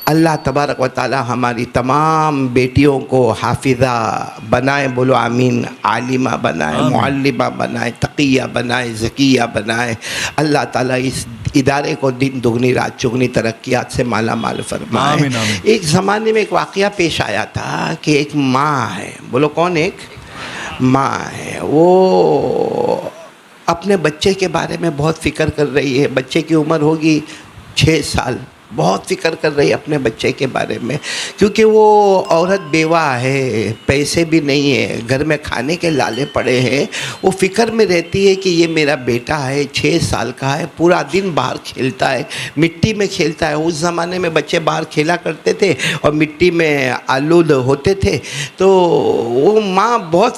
اللہ تبارک و تعالی ہماری تمام بیٹیوں کو حافظہ بنائے، بولو آمین، عالمہ بنائے، معلمہ بنائے، تقیہ بنائے، ذکیہ بنائے۔ اللہ تعالیٰ اس ادارے کو دن دگنی رات چگنی ترقیات سے مالا مال فرمائے۔ آمین آمین۔ ایک زمانے میں ایک واقعہ پیش آیا تھا کہ ایک ماں ہے، بولو کون؟ ایک ماں ہے، وہ اپنے بچے کے بارے میں بہت فکر کر رہی ہے۔ بچے کی عمر ہوگی 6 سال، بہت فکر کر رہی ہے اپنے بچے کے بارے میں، کیونکہ وہ عورت بیوہ ہے، پیسے بھی نہیں ہے، گھر میں کھانے کے لالے پڑے ہیں۔ وہ فکر میں رہتی ہے کہ یہ میرا بیٹا ہے، 6 سال کا ہے، پورا دن باہر کھیلتا ہے، مٹی میں کھیلتا ہے۔ اس زمانے میں بچے باہر کھیلا کرتے تھے اور مٹی میں آلود ہوتے تھے، تو وہ ماں بہت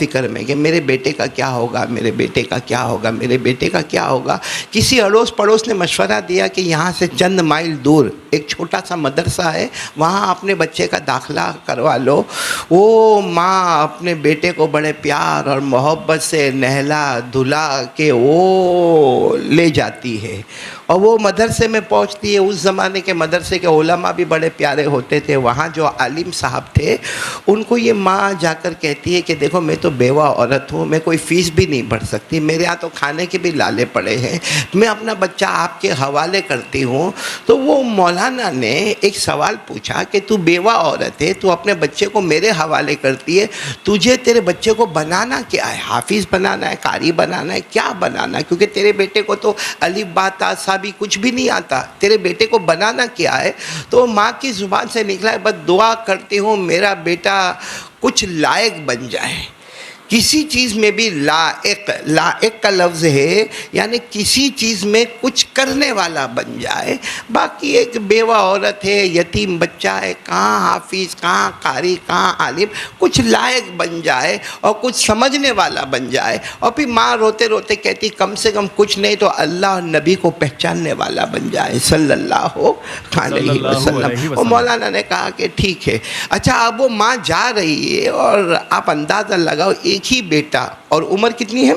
فکر میں کہ میرے بیٹے کا کیا ہوگا، میرے بیٹے کا کیا ہوگا، میرے بیٹے کا کیا ہوگا۔ کسی اڑوس پڑوس نے مشورہ دیا کہ یہاں سے چند مائل دور ایک چھوٹا سا مدرسہ ہے، وہاں اپنے بچے کا داخلہ کروا لو۔ وہ ماں اپنے بیٹے کو بڑے پیار اور محبت سے نہلا دھلا کے وہ لے جاتی ہے، اور وہ مدرسے میں پہنچتی ہے۔ اس زمانے کے مدرسے کے علماء بھی بڑے پیارے ہوتے تھے۔ وہاں جو عالم صاحب تھے، ان کو یہ ماں جا کر کہتی ہے کہ دیکھو میں تو بیوہ عورت ہوں، میں کوئی فیس بھی نہیں بھر سکتی، میرے یہاں تو کھانے کے بھی لالے پڑے ہیں، میں اپنا بچہ آپ کے حوالے کرتی ہوں۔ تو وہ مولانا نے ایک سوال پوچھا کہ تو بیوہ عورت ہے، تو اپنے بچے کو میرے حوالے کرتی ہے، تجھے تیرے بچے کو بنانا کیا ہے؟ حافظ بنانا ہے، قاری بنانا ہے، کیا بنانا ہے؟ کیونکہ تیرے بیٹے کو تو الف با تا سا بھی کچھ بھی نہیں آتا، تیرے بیٹے کو بنانا کیا ہے؟ تو ماں کی زبان سے نکلا ہے، بس دعا کرتی ہوں میرا بیٹا کچھ لائق بن جائے، کسی چیز میں بھی لائق کا لفظ ہے، یعنی کسی چیز میں کچھ کرنے والا بن جائے۔ باقی ایک بیوہ عورت ہے، یتیم بچہ ہے، کہاں حافظ، کہاں قاری، کہاں عالم، کچھ لائق بن جائے اور کچھ سمجھنے والا بن جائے۔ اور پھر ماں روتے روتے کہتی کم سے کم کچھ نہیں تو اللہ اور نبی کو پہچاننے والا بن جائے، صلی اللہ علیہ وسلم۔ اور مولانا نے کہا کہ ٹھیک ہے۔ اچھا، اب وہ ماں جا رہی ہے اور آپ اندازہ لگاؤ، ایک ہی بیٹا، اور عمر کتنی ہے؟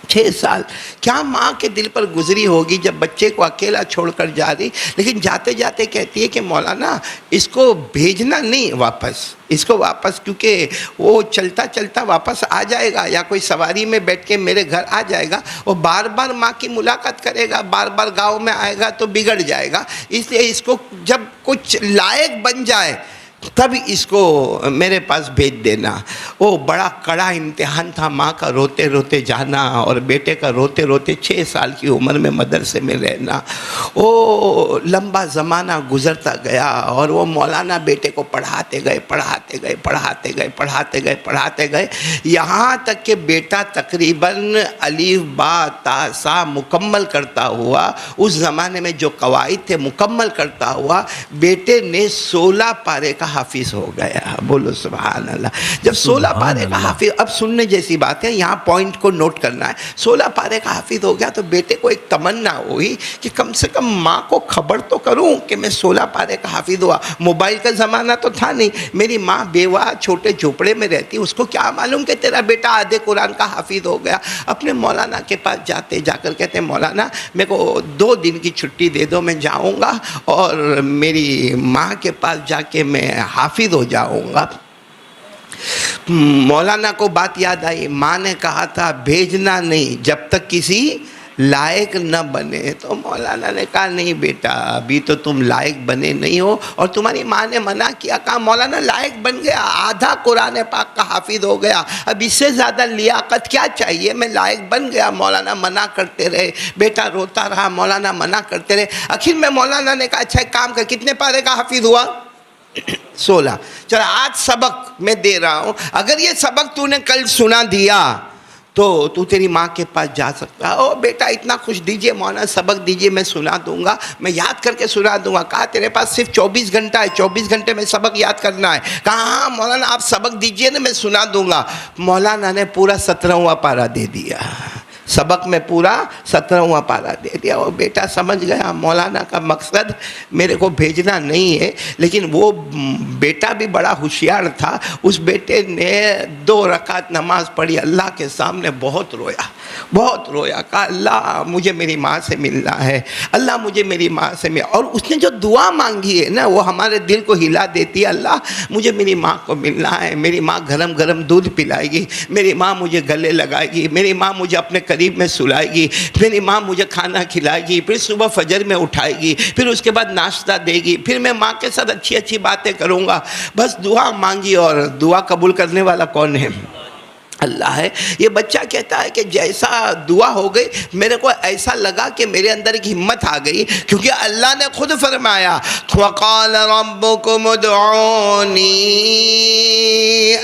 6 سال۔ کیا ماں کے دل پر گزری ہوگی جب بچے کو اکیلا چھوڑ کر جا رہی، لیکن جاتے جاتے کہتی ہے کہ مولانا اس کو بھیجنا نہیں واپس، اس کو واپس، کیونکہ وہ چلتا چلتا واپس آ جائے گا یا کوئی سواری میں بیٹھ کے میرے گھر آ جائے گا، وہ بار بار ماں کی ملاقات کرے گا، بار بار گاؤں میں آئے گا تو بگڑ جائے گا، اس لیے اس کو جب کچھ لائق بن جائے تب اس کو میرے پاس بھیج دینا۔ وہ بڑا کڑا امتحان تھا ماں کا، روتے روتے جانا اور بیٹے کا روتے روتے 6 سال کی عمر میں مدرسے میں رہنا۔ وہ لمبا زمانہ گزرتا گیا اور وہ مولانا بیٹے کو پڑھاتے گئے، یہاں تک کہ بیٹا تقریباً الف با تا سا مکمل کرتا ہوا، اس زمانے میں جو قواعد تھے مکمل کرتا ہوا، بیٹے نے 16 پارے کا حافظ ہو گیا۔ بولو سبحان اللہ۔ جب 16 پارے کا حافظ، اب سننے جیسی بات ہے، یہاں پوائنٹ کو نوٹ کرنا ہے، 16 پارے کا حافظ ہو گیا تو بیٹے کو ایک تمنا ہوئی کہ کم سے کم ماں کو خبر تو کروں کہ میں 16 پارے کا حافظ ہوا۔ موبائل کا زمانہ تو تھا نہیں، میری ماں بیوہ چھوٹے جھوپڑے میں رہتی، اس کو کیا معلوم کہ تیرا بیٹا آدھے قرآن کا حافظ ہو گیا۔ اپنے مولانا کے پاس جا کر کہتے ہیں مولانا میرے کو 2 دن کی چھٹی دے دو، میں جاؤں گا اور میری ماں کے پاس جا کے میں حافظ ہو جاؤں گا۔ مولانا کو بات یاد آئی، ماں نے کہا تھا بھیجنا نہیں جب تک کسی لائق نہ بنے۔ تو مولانا نے کہا نہیں بیٹا، ابھی تو تم لائق بنے نہیں ہو، اور تمہاری ماں نے منع کیا۔ کہا مولانا لائق بن گیا، آدھا قرآن پاک کا حافظ ہو گیا، اب اس سے زیادہ لیاقت کیا چاہیے، میں لائق بن گیا۔ مولانا منع کرتے رہے، بیٹا روتا رہا، مولانا منع کرتے رہے۔ آخر میں مولانا نے کہا اچھا ایک کام کر، کتنے پارے کا حافظ ہوا؟ 16۔ چلو آج سبق میں دے رہا ہوں، اگر یہ سبق تو نے کل سنا دیا تو تیری ماں کے پاس جا سکتا ہے۔ او بیٹا اتنا خوش، دیجئے مولانا سبق دیجئے، میں سنا دوں گا، میں یاد کر کے سنا دوں گا۔ کہا تیرے پاس صرف 24 گھنٹہ ہے، 24 گھنٹے میں سبق یاد کرنا ہے۔ کہا ہاں مولانا آپ سبق دیجئے نا، میں سنا دوں گا۔ مولانا نے پورا 17واں پارہ دے دیا، سبق میں پورا 17واں پارہ دے دیا۔ اور بیٹا سمجھ گیا مولانا کا مقصد میرے کو بھیجنا نہیں ہے، لیکن وہ بیٹا بھی بڑا ہوشیار تھا، اس بیٹے نے 2 رکعت نماز پڑھی، اللہ کے سامنے بہت رویا۔ بہت رویا، کہا اللہ مجھے میری ماں سے ملنا ہے، اللہ مجھے میری ماں سے مل، اور اس نے جو دعا مانگی ہے نا وہ ہمارے دل کو ہلا دیتی ہے. اللہ مجھے میری ماں کو ملنا ہے، میری ماں گرم گرم دودھ پلائے گی، میری ماں مجھے گلے لگائے گی، میری ماں مجھے اپنے قریب میں سلائے گی، میری ماں مجھے کھانا کھلائے گی، پھر صبح فجر میں اٹھائے گی، پھر اس کے بعد ناشتہ دے گی، پھر میں ماں کے ساتھ اچھی اچھی باتیں کروں گا. بس دعا مانگی، اور دعا قبول کرنے والا کون ہے؟ اللہ ہے. یہ بچہ کہتا ہے کہ جیسا دعا ہو گئی میرے کو ایسا لگا کہ میرے اندر ایک ہمت آ گئی، کیونکہ اللہ نے خود فرمایا وَقَالَ رَبُّكُمُ ادْعُونِي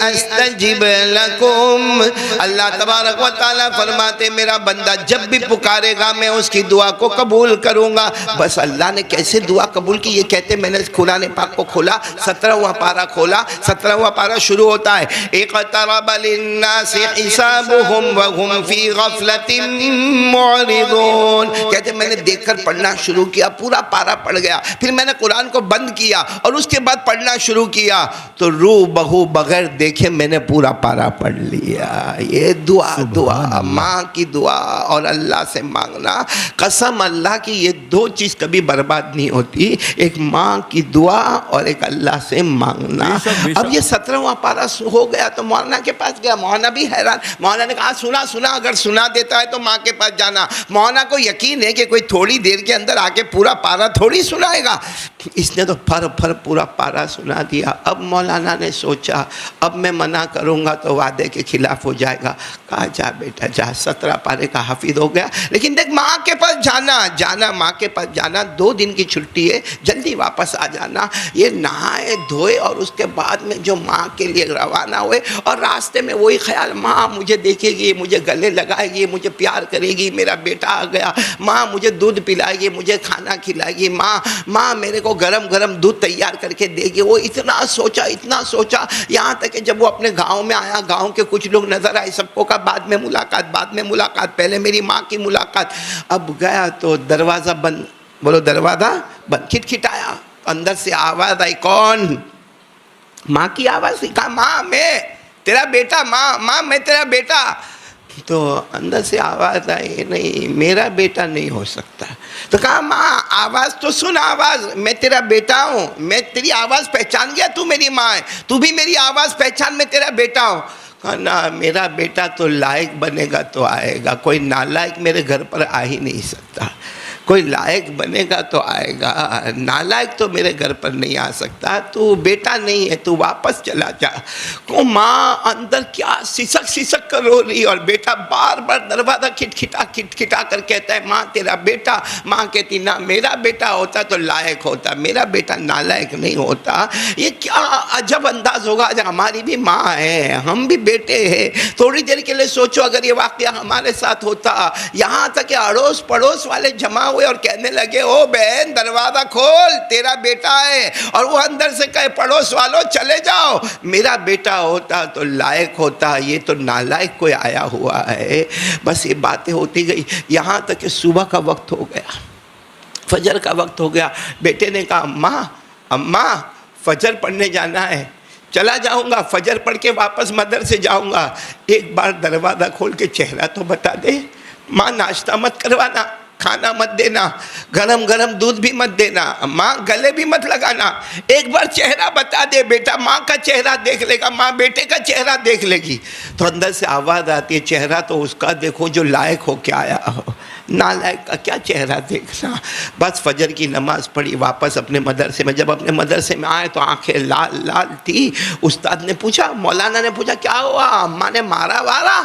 أَسْتَجِبْ لَكُمْ. اللہ تبارک و تعالیٰ فرماتے میرا بندہ جب بھی پکارے گا میں اس کی دعا کو قبول کروں گا. بس اللہ نے کیسے دعا قبول کی؟ یہ کہتے میں نے قرآن پاک کو کھولا، 17واں پارہ کھولا، 17واں پارہ شروع ہوتا ہے اقترب للناس حسابهم وهم في غفلة معرضون. کہتے میں نے دیکھ کر پڑھنا شروع کیا، پورا پارہ پڑھ گیا، پھر میں نے قرآن کو بند کیا اور اس کے بعد پڑھنا شروع کیا تو روح بہو بغیر دیکھے میں نے پورا پارہ پڑھ لیا. یہ دعا ماں کی دعا اور اللہ سے مانگنا، قسم اللہ کی یہ دو چیز کبھی برباد نہیں ہوتی، ایک ماں کی دعا اور ایک اللہ سے مانگنا. اب یہ 17واں پارہ ہو گیا تو مولانا کے پاس گیا. مولانا بھی حیران، مولانا نے کہا سنا اگر سنا دیتا ہے تو ماں کے پاس جانا. مولانا کو یقین ہے کہ کوئی تھوڑی دیر کے اندر آ کے پورا پارہ تھوڑی سنائے گا. اس نے تو پھر پورا پارہ سنا دیا. اب مولانا نے سوچا اب میں منع کروں گا تو وعدے کے خلاف ہو جائے گا. کہا جا بیٹا جا، 17 پارے کا حافظ ہو گیا. لیکن دیکھ ماں کے پاس جانا ماں کے پاس جانا، 2 دن کی چھٹی ہے، جلدی واپس آ جانا. یہ نہائے دھوئے اور اس کے بعد میں جو ماں کے لیے روانہ ہوئے، اور راستے میں وہی خیال ماں مجھے دیکھے گی، مجھے گلے لگائے گی، مجھے پیار کرے گی، میرا بیٹا آ گیا، ماں مجھے دودھ پلائے گی، مجھے کھانا کھلائے گی، ماں میرے کو گرم گرم دودھ تیار کر کے دے گی. وہ اتنا سوچا یہاں تک کہ جب وہ اپنے گاؤں میں آیا، گاؤں کے کچھ لوگ نظر آئے، سب کو کہا بعد میں ملاقات، پہلے میری ماں کی ملاقات. اب گیا تو دروازہ بند، بولو دروازہ بند، کھٹکھٹایا، اندر سے آواز آئی، کون؟ ماں کی آواز. کہا ماں میں تیرا بیٹا، ماں میں تیرا بیٹا. تو اندر سے آواز آئی، نہیں میرا بیٹا نہیں ہو سکتا. تو کہا ماں آواز تو سن، آواز میں تیرا بیٹا ہوں، میں تیری آواز پہچان گیا، تو میری ماں ہے، تو بھی میری آواز پہچان، میں تیرا بیٹا ہوں. کہا نا میرا بیٹا تو لائق بنے گا تو آئے گا، کوئی نالائق میرے گھر پر آ ہی نہیں سکتا. کوئی لائق بنے گا تو آئے گا، نالائق تو میرے گھر پر نہیں آ سکتا. تو بیٹا نہیں ہے، تو واپس چلا جا. کو ماں اندر کیا سسک کر رو رہی، اور بیٹا بار بار دروازہ کھٹکھٹا کر کہتا ہے ماں تیرا بیٹا. ماں کہتی نہ میرا بیٹا ہوتا تو لائق ہوتا، میرا بیٹا نالائق نہیں ہوتا. یہ کیا عجب انداز ہوگا. ہماری بھی ماں ہے، ہم بھی بیٹے ہیں. تھوڑی دیر کے لیے سوچو اگر یہ واقعہ ہمارے ساتھ ہوتا، یہاں تک کہ اڑوس پڑوس والے جمع ہوئے اور کہنے لگے او بہن دروازہ کھول تیرا بیٹا ہے، اور وہ اندر سے کہے پڑوس والوں چلے جاؤ، میرا بیٹا ہوتا تو لائق ہوتا، یہ تو نالائق کوئی آیا ہوا ہے. بس یہ باتیں ہوتی گئی یہاں تک کہ صبح کا وقت ہو گیا، فجر کا وقت ہو گیا. بیٹے نے کہا اماں فجر پڑھنے جانا ہے، چلا جاؤں گا، فجر پڑھ کے واپس مدرسے جاؤں گا، ایک بار دروازہ کھول کے چہرہ تو بتا دے. ماں ناشتہ مت کروانا، کھانا مت دینا، گرم گرم دودھ بھی مت دینا، ماں گلے بھی مت لگانا، ایک بار چہرہ بتا دے. بیٹا ماں کا چہرہ دیکھ لے گا، ماں بیٹے کا چہرہ دیکھ لے گی. تو اندر سے آواز آتی ہے چہرہ تو اس کا دیکھو جو لائق ہو کے آیا ہو، نالائق کا کیا چہرہ دیکھنا. بس فجر کی نماز پڑھی، واپس اپنے مدرسے میں. جب اپنے مدرسے میں آئے تو آنکھیں لال لال تھی. استاد نے پوچھا، مولانا نے پوچھا کیا ہوا، اماں نے مارا وارا؟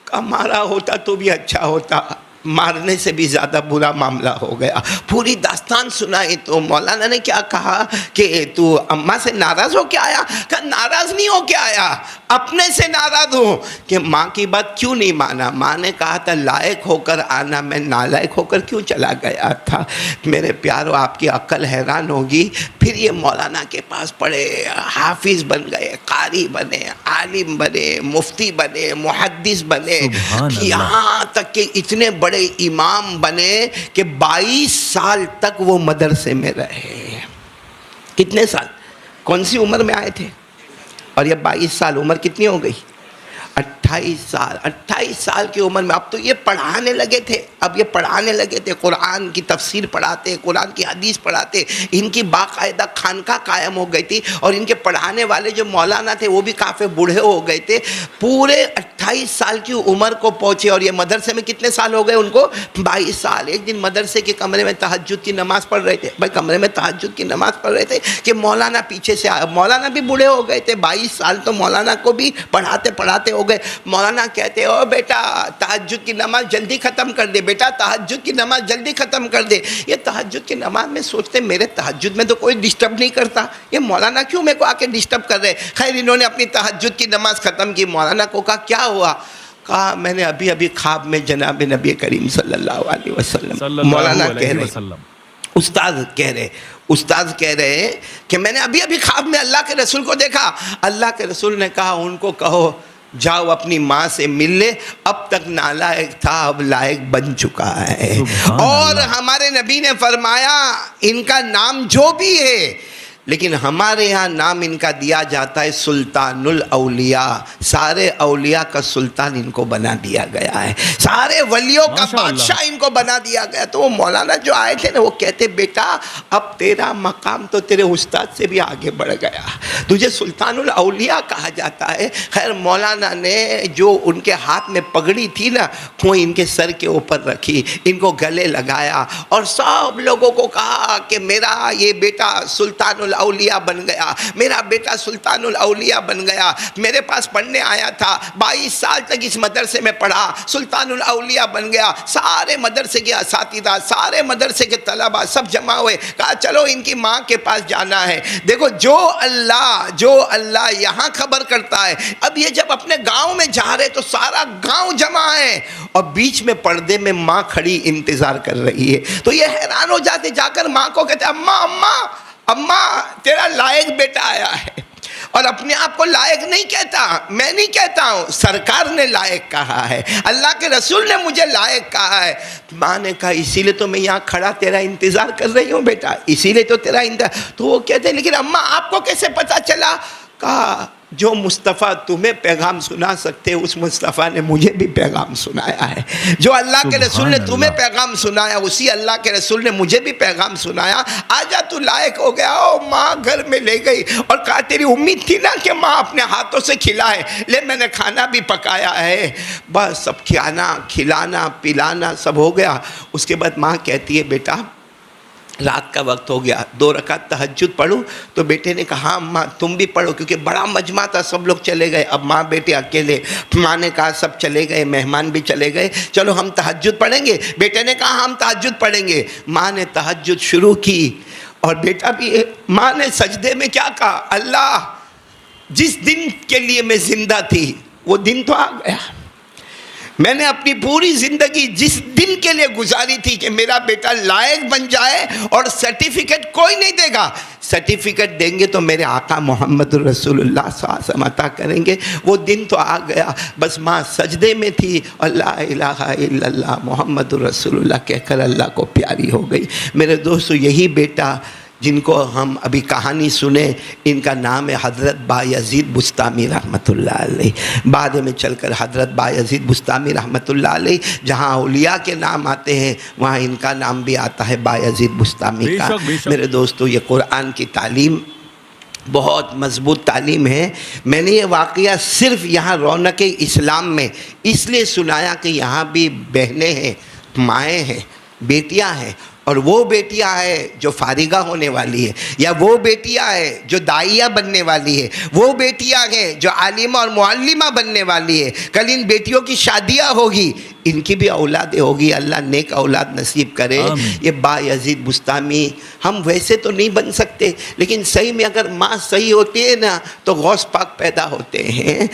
کہا مارا ہوتا تو بھی اچھا ہوتا، مارنے سے بھی زیادہ برا معاملہ ہو گیا. پوری داستان سنائی تو مولانا نے کیا کہا کہ تو اماں سے ناراض ہو کے آیا؟ کہا ناراض نہیں ہو کے آیا، اپنے سے ناراض ہوں کہ ماں کی بات کیوں نہیں مانا. ماں نے کہا تھا لائق ہو کر آنا، میں نالائق ہو کر کیوں چلا گیا تھا. میرے پیارو آپ کی عقل حیران ہوگی. پھر یہ مولانا کے پاس پڑھے، حافظ بن گئے، قاری بنے، عالم بنے، مفتی بنے، محدث بنے، یہاں تک کہ اتنے بڑے امام بنے کہ 22 سال تک وہ مدرسے میں رہے. کتنے سال، کون سی عمر میں آئے تھے، اور یہ 22 سال عمر کتنی ہو گئی؟ 28 سال کی عمر میں اب تو یہ پڑھانے لگے تھے، قرآن کی تفسیر پڑھاتے، قرآن کی حدیث پڑھاتے، ان کی باقاعدہ خانقاہ قائم ہو گئی تھی، اور ان کے پڑھانے والے جو مولانا تھے وہ بھی کافی بوڑھے ہو گئے تھے، پورے 28 سال کی عمر کو پہنچے، اور یہ مدرسے میں کتنے سال ہو گئے ان کو؟ 22 سال۔ ایک دن مدرسے کے کمرے میں تہجد کی نماز پڑھ رہے تھے، کمرے میں تہجد کی نماز پڑھ رہے تھے کہ مولانا پیچھے سے آیا، مولانا بھی بوڑھے ہو گئے تھے، 22 سال تو مولانا کو بھی پڑھاتے ہو گئے۔ مولانا کہتے او بیٹا تہجد کی نماز جلدی ختم کر دے، بیٹا تہجد کی نماز جلدی ختم کر دے۔ یہ تہجد کی نماز میں سوچتے میرے تہجد میں تو کوئی ڈسٹرب نہیں کرتا، یہ مولانا کیوں میرے کو آ کے ڈسٹرب کر رہے؟ خیر انہوں نے اپنی تہجد کی نماز ختم کی۔ مولانا کو کہا کیا ہوا؟ کہا میں نے ابھی خواب میں جناب نبی کریم صلی اللہ علیہ وسلم، مولانا کہہ رہے، استاد کہہ رہے کہ میں نے ابھی خواب میں اللہ کے رسول کو دیکھا، اللہ کے رسول نے کہا ان کو کہو جاؤ اپنی ماں سے مل لے، اب تک نالائق تھا اب لائق بن چکا ہے۔ اور ہمارے نبی نے فرمایا ان کا نام جو بھی ہے، لیکن ہمارے یہاں نام ان کا دیا جاتا ہے سلطان الاولیاء، سارے اولیاء کا سلطان ان کو بنا دیا گیا ہے، سارے ولیوں کا بادشاہ ان کو بنا دیا گیا۔ تو وہ مولانا جو آئے تھے نا وہ کہتے بیٹا اب تیرا مقام تو تیرے استاد سے بھی آگے بڑھ گیا، تجھے سلطان الاولیاء کہا جاتا ہے۔ خیر مولانا نے جو ان کے ہاتھ میں پگڑی تھی نا وہ ان کے سر کے اوپر رکھی، ان کو گلے لگایا، اور سب لوگوں کو کہا کہ میرا یہ بیٹا سلطان الاولیاء بن گیا، میرا بیٹا سلطان الاولیاء بن گیا، میرے پاس پڑھنے آیا تھا، 22 سال تک اس مدرسے میں پڑھا، سلطان الاولیاء بن گیا۔ سارے مدرسے کے اساتذہ، سارے مدرسے کے طلباء سب جمع ہوئے، کہا چلو ان کی ماں کے پاس جانا ہے۔ دیکھو جو اللہ یہاں خبر کرتا ہے، اب یہ جب اپنے گاؤں میں جا رہے تو سارا گاؤں جمع ہے، اور بیچ میں پردے میں ماں کھڑی انتظار کر رہی ہے۔ تو یہ حیران ہو جاتے، جا کر ماں کو کہتے اماں تیرا لائق بیٹا آیا ہے، اور اپنے آپ کو لائق نہیں کہتا، میں نہیں کہتا ہوں، سرکار نے لائق کہا ہے، اللہ کے رسول نے مجھے لائق کہا ہے۔ ماں نے کہا اسی لیے تو میں یہاں کھڑا تیرا انتظار کر رہی ہوں بیٹا، اسی لیے تو تیرا انتظار۔ تو وہ کہتے لیکن اماں آپ کو کیسے پتا چلا؟ کہا جو مصطفیٰ تمہیں پیغام سنا سکتے اس مصطفیٰ نے مجھے بھی پیغام سنایا ہے، جو اللہ کے رسول نے تمہیں پیغام سنایا اسی اللہ کے رسول نے مجھے بھی پیغام سنایا، آجا تو لائق ہو گیا۔ او ماں گھر میں لے گئی اور کہا تیری امید تھی نا کہ ماں اپنے ہاتھوں سے کھلائے، لے میں نے کھانا بھی پکایا ہے، بس سب کھلانا پلانا سب ہو گیا۔ اس کے بعد ماں کہتی ہے بیٹا رات کا وقت ہو گیا، 2 رکعت تہجد پڑھوں؟ تو بیٹے نے کہا ہاں ماں تم بھی پڑھو، کیونکہ بڑا مجمع تھا، سب لوگ چلے گئے، اب ماں بیٹے اکیلے۔ ماں نے کہا سب چلے گئے، مہمان بھی چلے گئے، چلو ہم تہجد پڑھیں گے۔ بیٹے نے کہا ہم تہجد پڑھیں گے۔ ماں نے تہجد شروع کی، اور بیٹا بھی، ماں نے سجدے میں کیا کہا؟ اللہ جس دن کے لیے میں زندہ تھی وہ دن تو آ گیا، میں نے اپنی پوری زندگی جس دن کے لیے گزاری تھی کہ میرا بیٹا لائق بن جائے، اور سرٹیفکیٹ کوئی نہیں دے گا، سرٹیفکیٹ دیں گے تو میرے آقا محمد رسول اللہ صلی اللہ علیہ وسلم عطا کریں گے، وہ دن تو آ گیا۔ بس ماں سجدے میں تھی اور لا الہ الا اللہ محمد رسول اللہ کہہ کر اللہ کو پیاری ہو گئی۔ میرے دوستو یہی بیٹا جن کو ہم ابھی کہانی سنیں، ان کا نام ہے حضرت بایزید بسطامی رحمۃ اللہ علیہ۔ بعد میں چل کر حضرت بایزید بسطامی رحمۃ اللہ علیہ، جہاں اولیاء کے نام آتے ہیں وہاں ان کا نام بھی آتا ہے بایزید بسطامی کا۔ میرے دوستو یہ قرآن کی تعلیم بہت مضبوط تعلیم ہے۔ میں نے یہ واقعہ صرف یہاں رونق اسلام میں اس لیے سنایا کہ یہاں بھی بہنیں ہیں، مائیں ہیں، بیٹیاں ہیں، اور وہ بیٹیاں ہے جو فارغہ ہونے والی ہے، یا وہ بیٹیاں ہے جو داعیہ بننے والی ہے، وہ بیٹیاں ہیں جو عالمہ اور معلمہ بننے والی ہے۔ کل ان بیٹیوں کی شادیاں ہوگی، ان کی بھی اولادیں ہوگی، اللہ نیک اولاد نصیب کرے۔ یہ بایزید بسطامی ہم ویسے تو نہیں بن سکتے، لیکن صحیح میں اگر ماں صحیح ہوتی ہے نا تو غوث پاک پیدا ہوتے ہیں،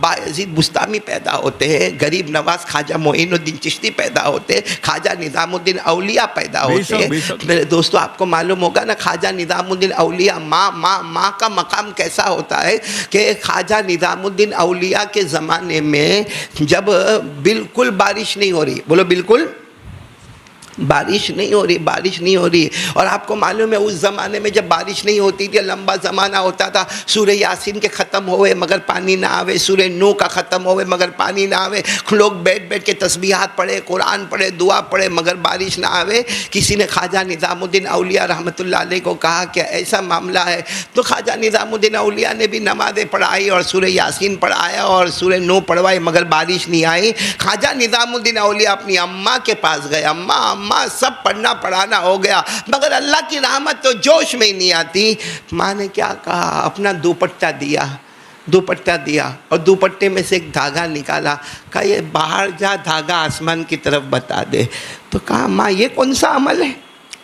بایزید بسطامی پیدا ہوتے ہیں، غریب نواز خواجہ معین الدین چشتی پیدا ہوتے ہیں، خواجہ نظام الدین اولیاء پیدا ہوتے ہیں۔ میرے دوستو آپ کو معلوم ہوگا نا خواجہ نظام الدین اولیاء، ماں کا مقام کیسا ہوتا ہے کہ خواجہ نظام الدین اولیاء کے زمانے میں جب بالکل بارش نہیں ہو رہی، بولو بالکل بارش نہیں ہو رہی، بارش نہیں ہو رہی. اور آپ کو معلوم ہے اس زمانے میں جب بارش نہیں ہوتی تھی، لمبا زمانہ ہوتا تھا، سورہ یاسین کے ختم ہوئے مگر پانی نہ آوے، سورہ نو کا ختم ہوئے مگر پانی نہ آوے، لوگ بیٹھ بیٹھ کے تسبیحات پڑھے، قرآن پڑھے، دعا پڑھے مگر بارش نہ آوے. کسی نے خواجہ نظام الدین اولیاء رحمۃ اللہ علیہ کو کہا کہ ایسا معاملہ ہے، تو خواجہ نظام الدین اولیاء نے بھی نمازیں پڑھائی اور سورہ یاسین پڑھایا اور سورہ نو پڑھوائی مگر بارش نہیں آئی. خواجہ نظام الدین اولیاء اپنی اماں کے پاس گئے، اماں سب پڑھنا پڑھانا ہو گیا مگر اللہ کی رحمت تو جوش میں ہی نہیں آتی. ماں نے کیا کہا، اپنا دوپٹہ دیا اور دوپٹے میں سے ایک دھاگا نکالا، کہا یہ باہر جا دھاگا آسمان کی طرف بتا دے. تو کہا ماں یہ کون سا عمل ہے،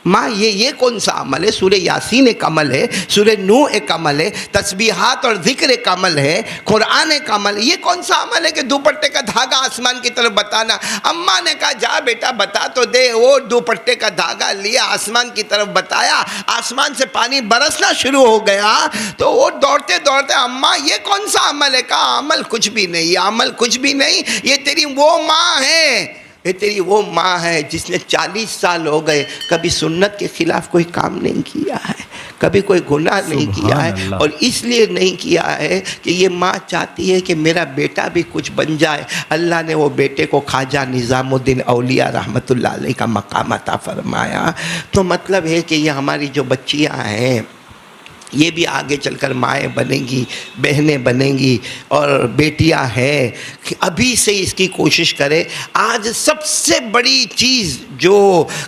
ماں یہ کون سا عمل ہے؟ سورہ یاسین ایک عمل ہے، سورہ نو ایک عمل ہے، تسبیحات اور ذکر ایک عمل ہے، قرآن ایک عمل ہے، یہ کون سا عمل ہے کہ دوپٹے کا دھاگا آسمان کی طرف بتانا؟ اماں نے کہا جا بیٹا بتا تو دے. وہ دوپٹے کا دھاگا لیا، آسمان کی طرف بتایا، آسمان سے پانی برسنا شروع ہو گیا. تو وہ دوڑتے اماں یہ کون سا عمل ہے؟ کہا عمل کچھ بھی نہیں، یہ عمل کچھ بھی نہیں، یہ تیری وہ ماں ہے، یہ تیری وہ ماں ہے جس نے 40 سال ہو گئے کبھی سنت کے خلاف کوئی کام نہیں کیا ہے، کبھی کوئی گناہ نہیں کیا ہے. اور اس لیے نہیں کیا ہے کہ یہ ماں چاہتی ہے کہ میرا بیٹا بھی کچھ بن جائے. اللہ نے وہ بیٹے کو خواجہ نظام الدین اولیاء رحمۃ اللہ علیہ کا مقام عطا فرمایا. تو مطلب ہے کہ یہ ہماری جو بچیاں ہیں یہ بھی آگے چل کر مائیں بنیں گی، بہنیں بنیں گی اور بیٹیاں ہیں. ابھی سے اس کی کوشش کرے. آج سب سے بڑی چیز جو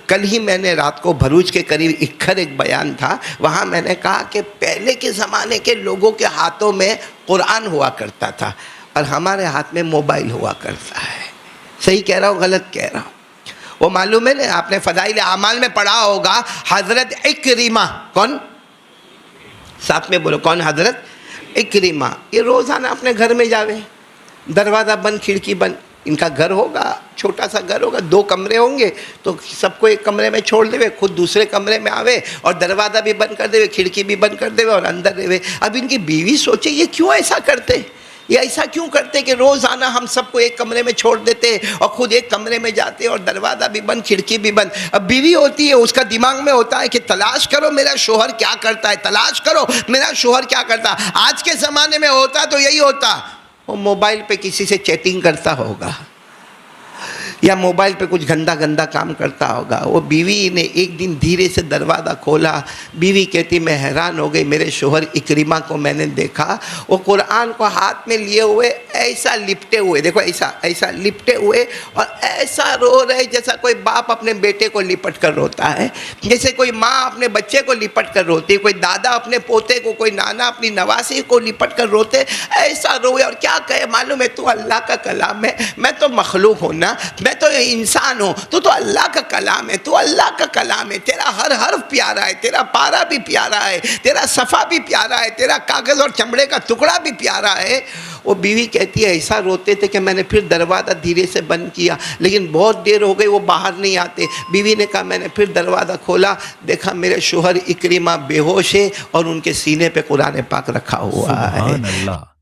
کل ہی میں نے رات کو بھروچ کے قریب ایک بیان تھا، وہاں میں نے کہا کہ پہلے کے زمانے کے لوگوں کے ہاتھوں میں قرآن ہوا کرتا تھا اور ہمارے ہاتھ میں موبائل ہوا کرتا ہے. صحیح کہہ رہا ہوں غلط کہہ رہا ہوں؟ وہ معلوم ہے نا، آپ نے فضائل اعمال میں پڑھا ہوگا، حضرت اکرمہ، کون؟ ساتھ میں بولو کون؟ حضرت اکرمہ. یہ روزانہ اپنے گھر میں جاوے، دروازہ بند، کھڑکی بند. ان کا گھر ہوگا، چھوٹا سا گھر ہوگا، 2 کمرے ہوں گے، تو سب کو ایک کمرے میں چھوڑ دے، خود دوسرے کمرے میں آوے اور دروازہ بھی بند کر دے، کھڑکی بھی بند کر دے اور اندر رہے. اب ان کی بیوی سوچے یہ کیوں ایسا کرتے، یہ ایسا کیوں کرتے کہ روزانہ ہم سب کو ایک کمرے میں چھوڑ دیتے اور خود ایک کمرے میں جاتے اور دروازہ بھی بند، کھڑکی بھی بند. اب بیوی ہوتی ہے، اس کا دماغ میں ہوتا ہے کہ تلاش کرو میرا شوہر کیا کرتا ہے، تلاش کرو میرا شوہر کیا کرتا. آج کے زمانے میں ہوتا تو یہی ہوتا، وہ موبائل پہ کسی سے چیٹنگ کرتا ہوگا یا موبائل پہ کچھ گندا کام کرتا ہوگا. وہ بیوی نے ایک دن دھیرے سے دروازہ کھولا. بیوی کہتی میں حیران ہو گئی، میرے شوہر اکرمہ کو میں نے دیکھا، وہ قرآن کو ہاتھ میں لیے ہوئے ایسا لپٹے ہوئے، دیکھو ایسا لپٹے ہوئے اور ایسا رو رہے جیسا کوئی باپ اپنے بیٹے کو لپٹ کر روتا ہے، جیسے کوئی ماں اپنے بچے کو لپٹ کر روتی ہے، کوئی دادا اپنے پوتے کو، کوئی نانا اپنی نواسی کو لپٹ کر روتے. ایسا روئے اور کیا کہے معلوم ہے، تو اللہ کا کلام ہے، میں تو مخلوق ہوں نا، میں تو انسان ہوں، تو اللہ کا کلام ہے، تو اللہ کا کلام ہے. تیرا ہر حرف پیارا ہے، تیرا پارا بھی پیارا ہے، تیرا صفحہ بھی پیارا ہے، تیرا کاغذ اور چمڑے کا ٹکڑا بھی پیارا ہے. وہ بیوی کہتی ہے ایسا روتے تھے کہ میں نے پھر دروازہ دھیرے سے بند کیا، لیکن بہت دیر ہو گئی وہ باہر نہیں آتے. بیوی نے کہا میں نے پھر دروازہ کھولا، دیکھا میرے شوہر اکرمہ بے ہوش ہے اور ان کے سینے پہ قرآن پاک رکھا ہوا ہے. سبحان اللہ.